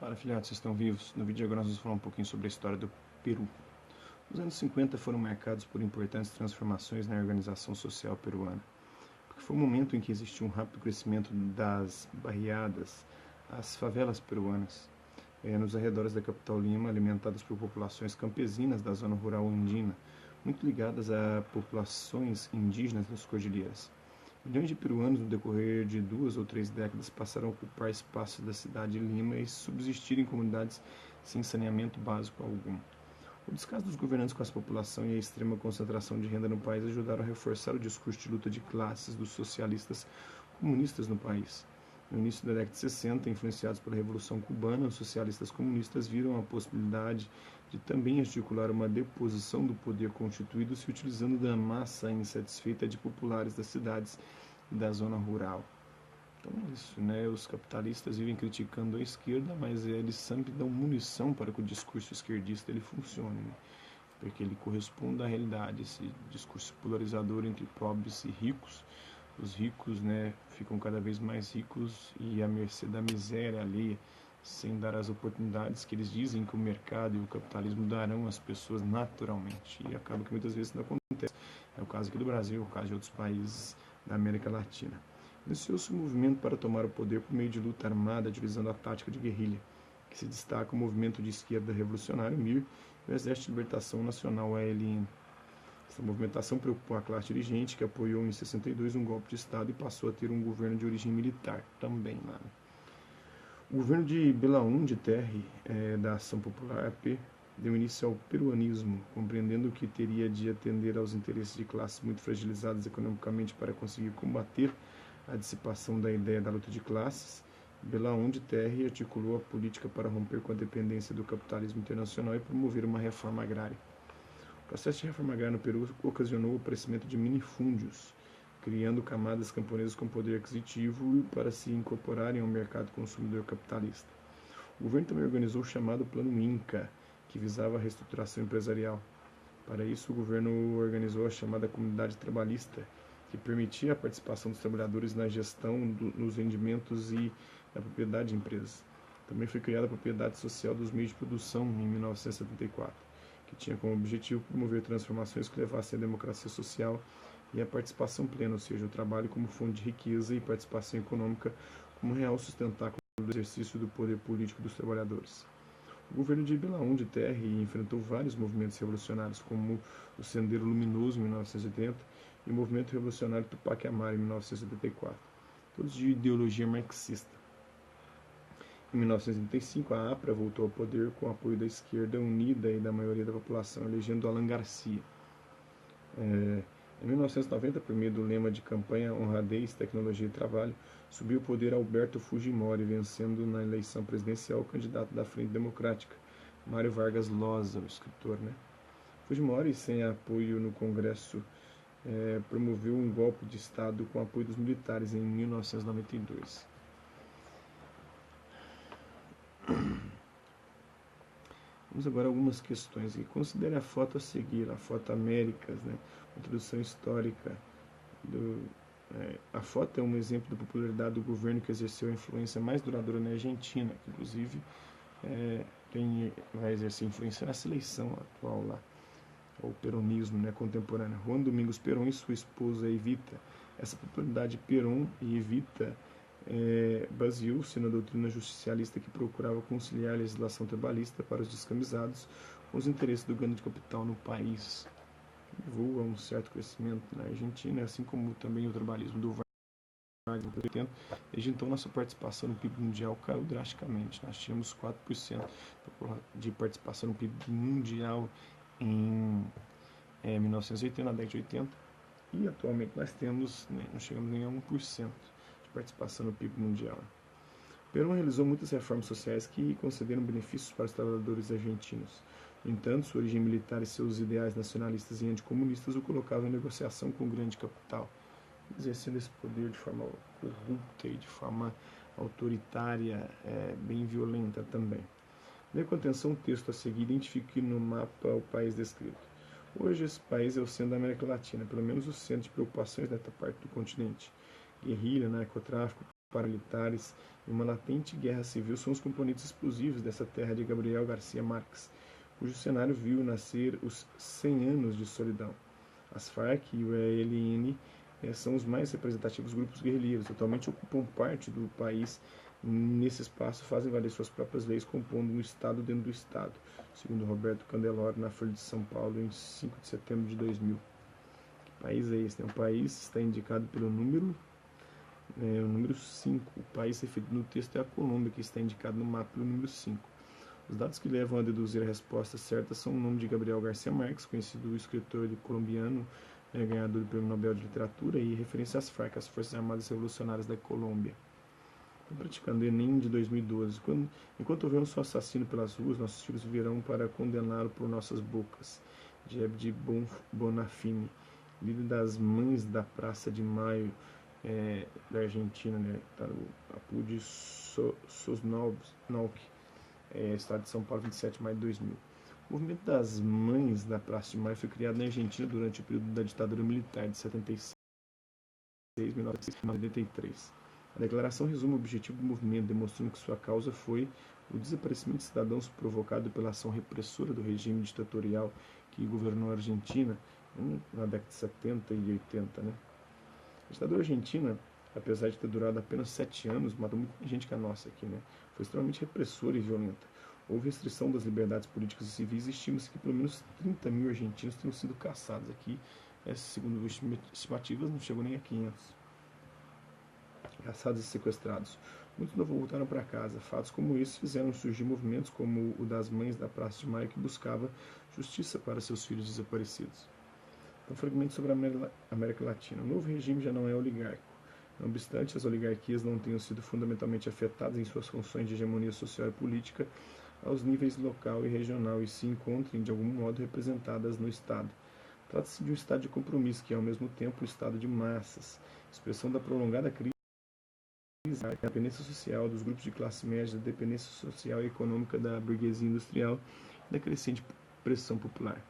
Fala, filhotes, vocês estão vivos? No vídeo de agora nós vamos falar um pouquinho sobre a história do Peru. Os anos 50 foram marcados por importantes transformações na organização social peruana, porque foi um momento em que existiu um rápido crescimento das barriadas, as favelas peruanas, nos arredores da capital Lima, alimentadas por populações campesinas da zona rural andina, muito ligadas a populações indígenas das cordilheiras. Milhões de peruanos, no decorrer de 2 ou 3 décadas, passaram a ocupar espaços da cidade de Lima e subsistir em comunidades sem saneamento básico algum. O descaso dos governantes com essa população e a extrema concentração de renda no país ajudaram a reforçar o discurso de luta de classes dos socialistas comunistas no país. No início da década de 60, influenciados pela Revolução Cubana, os socialistas comunistas viram a possibilidade de também articular uma deposição do poder constituído se utilizando da massa insatisfeita de populares das cidades e da zona rural. Então é isso, né? Os capitalistas vivem criticando a esquerda, mas eles sempre dão munição para que o discurso esquerdista ele funcione, né? Porque ele corresponde à realidade, esse discurso polarizador entre pobres e ricos. Os ricos, né, ficam cada vez mais ricos e à mercê da miséria alheia, sem dar as oportunidades que eles dizem que o mercado e o capitalismo darão às pessoas naturalmente. E acaba que muitas vezes não acontece. É o caso aqui do Brasil, é o caso de outros países da América Latina. Iniciou-se um movimento para tomar o poder por meio de luta armada, utilizando a tática de guerrilha, que se destaca o movimento de esquerda revolucionário MIR e o Exército de Libertação Nacional ALN. Essa movimentação preocupou a classe dirigente, que apoiou em 62 um golpe de Estado e passou a ter um governo de origem militar também lá. O governo de Belaúnde Terre, da Ação Popular AP, deu início ao peruanismo, compreendendo que teria de atender aos interesses de classes muito fragilizadas economicamente para conseguir combater a dissipação da ideia da luta de classes. Belaúnde Terre articulou a política para romper com a dependência do capitalismo internacional e promover uma reforma agrária. O processo de reforma agrária no Peru ocasionou o aparecimento de minifúndios, criando camadas camponesas com poder aquisitivo para se incorporarem ao mercado consumidor capitalista. O governo também organizou o chamado Plano Inca, que visava a reestruturação empresarial. Para isso, o governo organizou a chamada Comunidade Trabalhista, que permitia a participação dos trabalhadores na gestão, nos rendimentos e na propriedade de empresas. Também foi criada a Propriedade Social dos Meios de Produção, em 1974. Que tinha como objetivo promover transformações que levassem à democracia social e à participação plena, ou seja, o trabalho como fonte de riqueza e participação econômica como real sustentáculo do exercício do poder político dos trabalhadores. O governo de Belaúnde Terre enfrentou vários movimentos revolucionários, como o Sendeiro Luminoso, em 1980, e o Movimento Revolucionário Tupac Amaru, em 1974, todos de ideologia marxista. Em 1985, a APRA voltou ao poder com o apoio da esquerda unida e da maioria da população, elegendo Alan Garcia. Em 1990, por meio do lema de campanha Honradez, Tecnologia e Trabalho, subiu ao poder Alberto Fujimori, vencendo na eleição presidencial o candidato da Frente Democrática, Mário Vargas Llosa, o escritor, né? Fujimori, sem apoio no Congresso, promoveu um golpe de Estado com apoio dos militares em 1992. Vamos agora a algumas questões aqui. Considere a foto a seguir, a foto Américas, né? Introdução histórica. A foto é um exemplo da popularidade do governo que exerceu a influência mais duradoura na Argentina, que inclusive vai exercer influência na seleção atual lá, o peronismo, né, contemporâneo. Juan Domingos Perón e sua esposa Evita. Essa popularidade Perón e Evita baseou-se na doutrina justicialista que procurava conciliar a legislação trabalhista para os descamisados com os interesses do ganho de capital no país. Levou a um certo crescimento na Argentina, assim como também o trabalhismo do Vargas nos 80. Desde então, nossa participação no PIB mundial caiu drasticamente. Nós tínhamos 4% de participação no PIB mundial em 1980, na década de 80, e atualmente nós temos, não chegamos nem a 1% de participação no PIB mundial. Perón realizou muitas reformas sociais que concederam benefícios para os trabalhadores argentinos. No entanto, sua origem militar e seus ideais nacionalistas e anticomunistas o colocavam em negociação com o grande capital, exercendo esse poder de forma corrupta e de forma autoritária, bem violenta também. Leia com atenção o texto a seguir, identifique no mapa o país descrito. Hoje esse país é o centro da América Latina, pelo menos o centro de preocupações desta parte do continente. Guerrilha, narcotráfico, paramilitares e uma latente guerra civil são os componentes explosivos dessa terra de Gabriel Garcia Marques, cujo cenário viu nascer os 100 anos de solidão. As Farc e o ELN são os mais representativos grupos guerrilheiros, atualmente ocupam parte do país. Nesse espaço, fazem valer suas próprias leis, compondo um Estado dentro do Estado, segundo Roberto Candeloro, na Folha de São Paulo, em 5 de setembro de 2000. Que país é esse? O país está indicado pelo número, o número 5. O país referido no texto é a Colômbia, que está indicado no mapa pelo número 5. Os dados que levam a deduzir a resposta certa são o nome de Gabriel Garcia Marques, conhecido escritor colombiano, ganhador do Prêmio Nobel de Literatura, e referência às FARC, as Forças Armadas Revolucionárias da Colômbia. Estou praticando o Enem de 2012. Enquanto houver um só assassino pelas ruas, nossos filhos virão para condená-lo por nossas bocas. Dieb de Bonafini, líder das Mães da Praça de Maio, da Argentina, né? Tá no Apud Sosnowski, estado de São Paulo, 27 de maio de 2000. O movimento das Mães da Praça de Maio foi criado na Argentina durante o período da ditadura militar de 76 a 1983. A declaração resume o objetivo do movimento, demonstrando que sua causa foi o desaparecimento de cidadãos provocado pela ação repressora do regime ditatorial que governou a Argentina na década de 70 e 80. Né? A ditadura argentina, apesar de ter durado apenas 7 anos, matou muito mais gente que a nossa aqui. Né? Foi extremamente repressora e violenta. Houve restrição das liberdades políticas e civis e estima-se que pelo menos 30 mil argentinos tenham sido caçados aqui. Segundo estimativas, não chegou nem a 500. Caçados e sequestrados. Muitos não voltaram para casa. Fatos como esses fizeram surgir movimentos como o das Mães da Praça de Maio, que buscava justiça para seus filhos desaparecidos. Um fragmento sobre a América Latina. O novo regime já não é oligárquico. Não obstante, as oligarquias não tenham sido fundamentalmente afetadas em suas funções de hegemonia social e política aos níveis local e regional e se encontrem, de algum modo, representadas no Estado. Trata-se de um estado de compromisso, que é, ao mesmo tempo, um estado de massas, expressão da prolongada crise da dependência social dos grupos de classe média, da dependência social e econômica da burguesia industrial e da crescente pressão popular.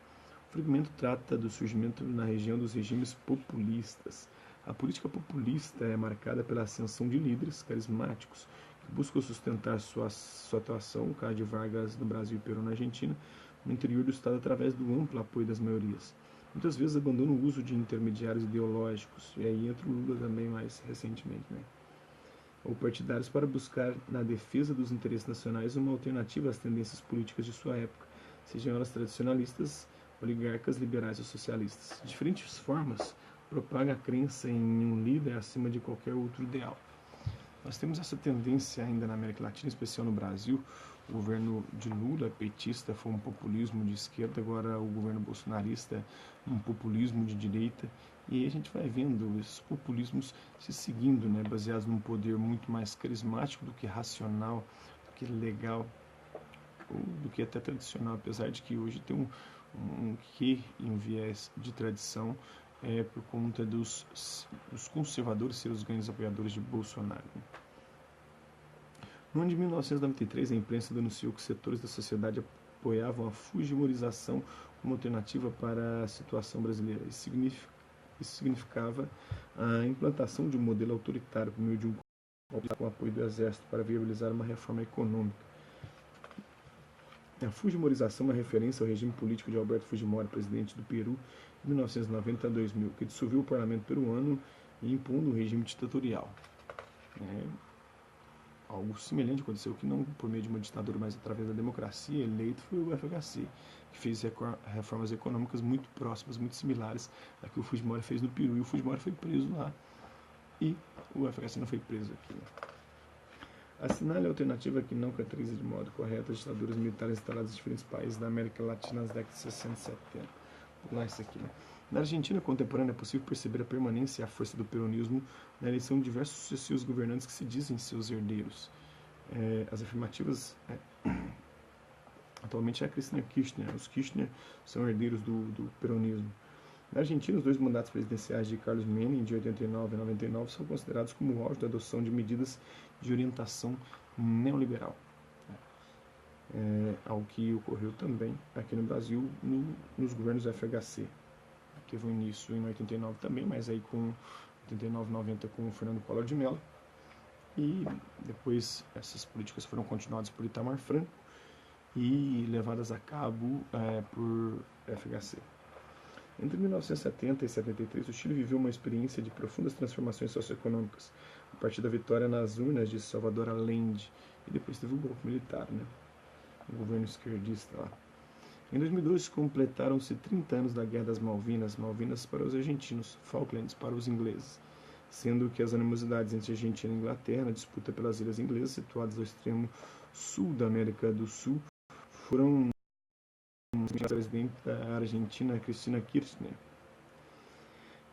O fragmento trata do surgimento na região dos regimes populistas. A política populista é marcada pela ascensão de líderes carismáticos que buscam sustentar sua atuação, o caso de Vargas no Brasil e Perón na Argentina, no interior do Estado através do amplo apoio das maiorias. Muitas vezes abandonam o uso de intermediários ideológicos, e aí entra o Lula também mais recentemente, né? Ou partidários, para buscar, na defesa dos interesses nacionais, uma alternativa às tendências políticas de sua época, sejam elas tradicionalistas, oligarcas, liberais ou socialistas. De diferentes formas, propaga a crença em um líder acima de qualquer outro ideal. Nós temos essa tendência ainda na América Latina, em especial no Brasil. O governo de Lula, petista, foi um populismo de esquerda, agora o governo bolsonarista é um populismo de direita. E aí a gente vai vendo esses populismos se seguindo, né, baseados num poder muito mais carismático do que racional, do que legal, ou do que até tradicional, apesar de que hoje tem um viés de tradição, por conta dos conservadores serem os grandes apoiadores de Bolsonaro. No ano de 1993, a imprensa denunciou que setores da sociedade apoiavam a fujimorização como alternativa para a situação brasileira. Isso significava a implantação de um modelo autoritário por meio de um golpe com o apoio do exército para viabilizar uma reforma econômica. A fujimorização é uma referência ao regime político de Alberto Fujimori, presidente do Peru, de 1990 a 2000, que dissolveu o parlamento peruano e impondo um regime ditatorial. Algo semelhante aconteceu, que não por meio de uma ditadura, mas através da democracia, eleito foi o FHC, que fez reformas econômicas muito próximas, muito similares a que o Fujimori fez no Peru, e o Fujimori foi preso lá, e o FHC não foi preso aqui. Assinale a alternativa que não caracteriza de modo correto as ditaduras militares instaladas em diferentes países da América Latina nas décadas de 60 e 70. Vou lá isso aqui, né? Na Argentina contemporânea é possível perceber a permanência e a força do peronismo na eleição de diversos sucessivos governantes que se dizem seus herdeiros. As afirmativas atualmente é a Cristina Kirchner. Os Kirchner são herdeiros do peronismo. Na Argentina, os 2 mandatos presidenciais de Carlos Menem, de 89 a 99, são considerados como o auge da adoção de medidas de orientação neoliberal. Algo que ocorreu também aqui no Brasil nos governos do FHC. Teve um início em 89 também, mas aí com 89, 90 com o Fernando Collor de Mello, e depois essas políticas foram continuadas por Itamar Franco e levadas a cabo por FHC. Entre 1970 e 73, o Chile viveu uma experiência de profundas transformações socioeconômicas, a partir da vitória nas urnas de Salvador Allende, e depois teve o golpe militar, o governo esquerdista lá. Em 2002, completaram-se 30 anos da Guerra das Malvinas, Malvinas para os argentinos, Falklands para os ingleses, sendo que as animosidades entre Argentina e Inglaterra, na disputa pelas ilhas inglesas, situadas ao extremo sul da América do Sul, foram a presidente da Argentina, Cristina Kirchner.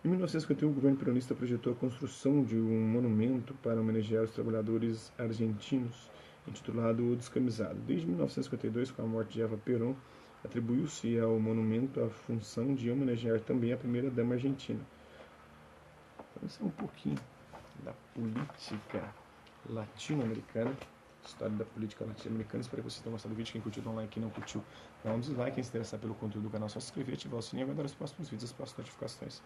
Em 1951, o governo peronista projetou a construção de um monumento para homenagear os trabalhadores argentinos, intitulado O Descamisado. Desde 1952, com a morte de Eva Perón, atribuiu-se ao monumento a função de homenagear também a primeira-dama argentina. Então, isso é um pouquinho da política latino-americana, história da política latino-americana. Espero que vocês tenham gostado do vídeo. Quem curtiu, dá um like. Quem não curtiu, dá um dislike. Quem se interessar pelo conteúdo do canal, é só se inscrever, ativar o sininho e aguardar os próximos vídeos, as próximas notificações.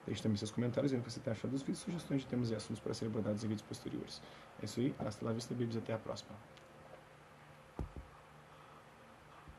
Deixe também seus comentários, vendo o que você tem achado dos vídeos, sugestões de temas e assuntos para serem abordados em vídeos posteriores. É isso aí, hasta lá vista, babies, até a próxima.